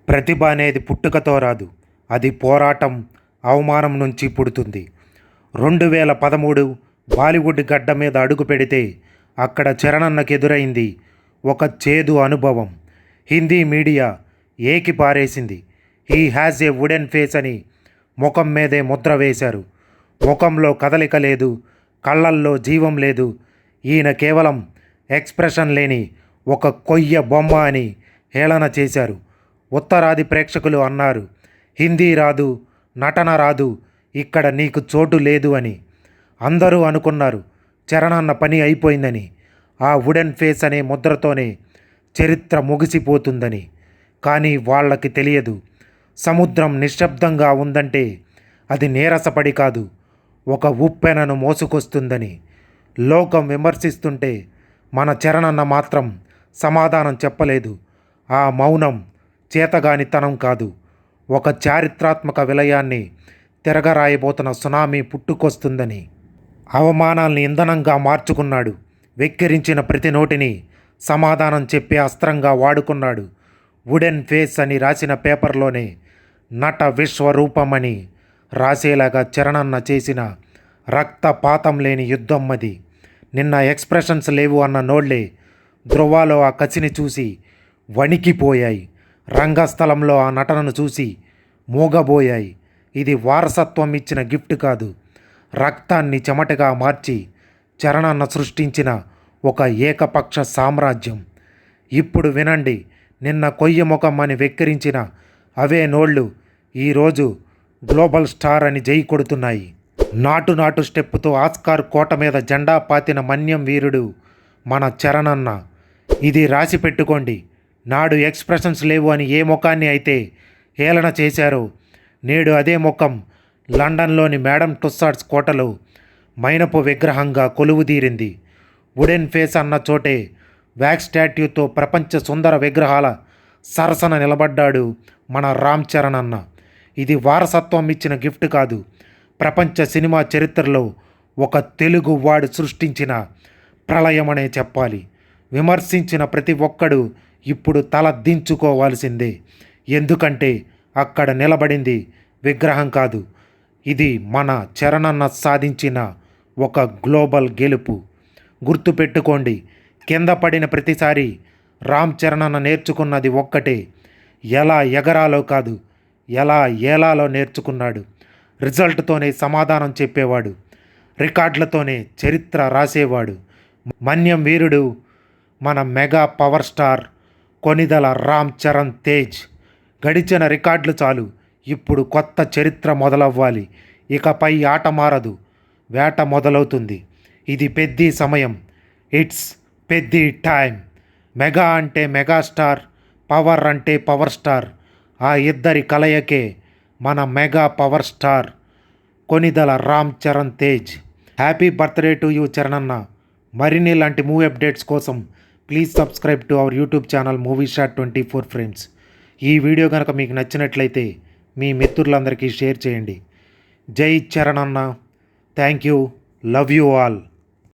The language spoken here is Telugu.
ప్రతిభ అనేది పుట్టుకతో రాదు, అది పోరాటం, అవమానం నుంచి పుడుతుంది. 2013 బాలీవుడ్ గడ్డ మీద అడుగు పెడితే అక్కడ చరణన్నకెదురైంది ఒక చేదు అనుభవం. హిందీ మీడియా ఏకి పారేసింది. He has a wooden face అని ముఖం మీదే ముద్ర వేశారు. ముఖంలో కదలిక లేదు, కళ్ళల్లో జీవం లేదు, ఈయన కేవలం ఎక్స్ప్రెషన్ లేని ఒక కొయ్య బొమ్మ అని హేళన చేశారు. ఉత్తరాది ప్రేక్షకులు అన్నారు, హిందీ రాదు, నటన రాదు, ఇక్కడ నీకు చోటు లేదు అని. అందరూ అనుకున్నారు చరణన్న పని అయిపోయిందని, ఆ వుడెన్ ఫేస్ అనే ముద్రతోనే చరిత్ర ముగిసిపోతుందని. కానీ వాళ్ళకి తెలియదు, సముద్రం నిశ్శబ్దంగా ఉందంటే అది నీరసపడి కాదు, ఒక ఉప్పెనను మోసుకొస్తుందని. లోకం విమర్శిస్తుంటే మన చరణన్న మాత్రం సమాధానం చెప్పలేదు. ఆ మౌనం చేతగానితనం కాదు, ఒక చారిత్రాత్మక విలయాన్ని తిరగరాయబోతున్న సునామీ పుట్టుకొస్తుందని. అవమానాల్ని ఇంధనంగా మార్చుకున్నాడు. వెక్కిరించిన ప్రతి నోటిని సమాధానం చెప్పే అస్త్రంగా వాడుకున్నాడు. వుడెన్ ఫేస్ అని రాసిన పేపర్లోనే నట విశ్వరూపమని రాసేలాగా చరణన్న చేసిన రక్తపాతం లేని యుద్ధం అది. నిన్న ఎక్స్ప్రెషన్స్ లేవు అన్న నోళ్లే ధృవాలో ఆ కసిని చూసి వణికిపోయాయి. రంగస్థలంలో ఆ నటనను చూసి మూగబోయాయి. ఇది వారసత్వం ఇచ్చిన గిఫ్ట్ కాదు, రక్తాన్ని చెమటగా మార్చి చరణన్న సృష్టించిన ఒక ఏకపక్ష సామ్రాజ్యం. ఇప్పుడు వినండి, నిన్న కొయ్య ముఖం అని వెక్కిరించిన అవే నోళ్ళు ఈరోజు గ్లోబల్ స్టార్ అని జై కొడుతున్నాయి. నాటు నాటు స్టెప్పుతో ఆస్కార్ కోట మీద జెండా పాతిన మన్యం వీరుడు మన చరణన్న. ఇది రాసి పెట్టుకోండి, నాడు ఎక్స్ప్రెషన్స్ లేవు అని ఏ ముఖాన్ని అయితే హేళన చేశారో నేడు అదే ముఖం లండన్లోని మేడం టుస్సాడ్స్ కోటలో మైనపు విగ్రహంగా కొలువుదీరింది. వుడెన్ ఫేస్ అన్న చోటే వ్యాక్స్ స్టాట్యూతో ప్రపంచ సుందర విగ్రహాల సరసన నిలబడ్డాడు మన రామ్ చరణ్ అన్న. ఇది వారసత్వం ఇచ్చిన గిఫ్ట్ కాదు, ప్రపంచ సినిమా చరిత్రలో ఒక తెలుగు వాడు సృష్టించిన ప్రళయమనే చెప్పాలి. విమర్శించిన ప్రతి ఒక్కడు ఇప్పుడు తల దించుకోవాల్సిందే. ఎందుకంటే అక్కడ నిలబడింది విగ్రహం కాదు, ఇది మన చరణన్న సాధించిన ఒక గ్లోబల్ గెలుపు. గుర్తుపెట్టుకోండి, కింద పడిన ప్రతిసారి రామ్ చరణన్న నేర్చుకున్నది ఒక్కటే, ఎలా ఎగరాలో కాదు, ఎలా ఏలాలో నేర్చుకున్నాడు. రిజల్ట్తోనే సమాధానం చెప్పేవాడు, రికార్డులతోనే చరిత్ర రాసేవాడు. మన్యం వీరుడు మన mega power star Konidela Ram Charan Tej. గడిచిన రికార్డులు చాలు, ఇప్పుడు కొత్త చరిత్ర మొదలవ్వాలి. ఇకపై ఆట మారదు, వేట మొదలవుతుంది. ఇది పెద్ద సమయం, ఇట్స్ పెద్ద టైం. మెగా అంటే మెగాస్టార్, పవర్ అంటే పవర్ స్టార్. ఆ ఇద్దరి కలయికే మన mega power star Konidela Ram Charan Tej. Happy birthday to you చరణన్న. మరిన్ని ఇలాంటి మూవీ అప్డేట్స్ కోసం please subscribe to our YouTube channel movie shot 24 frames. ఈ వీడియో కనుక మీకు నచ్చినట్లయితే మీ మిత్రులందరికీ షేర్ చేయండి. జై చరణన్న. Thank you, love you all.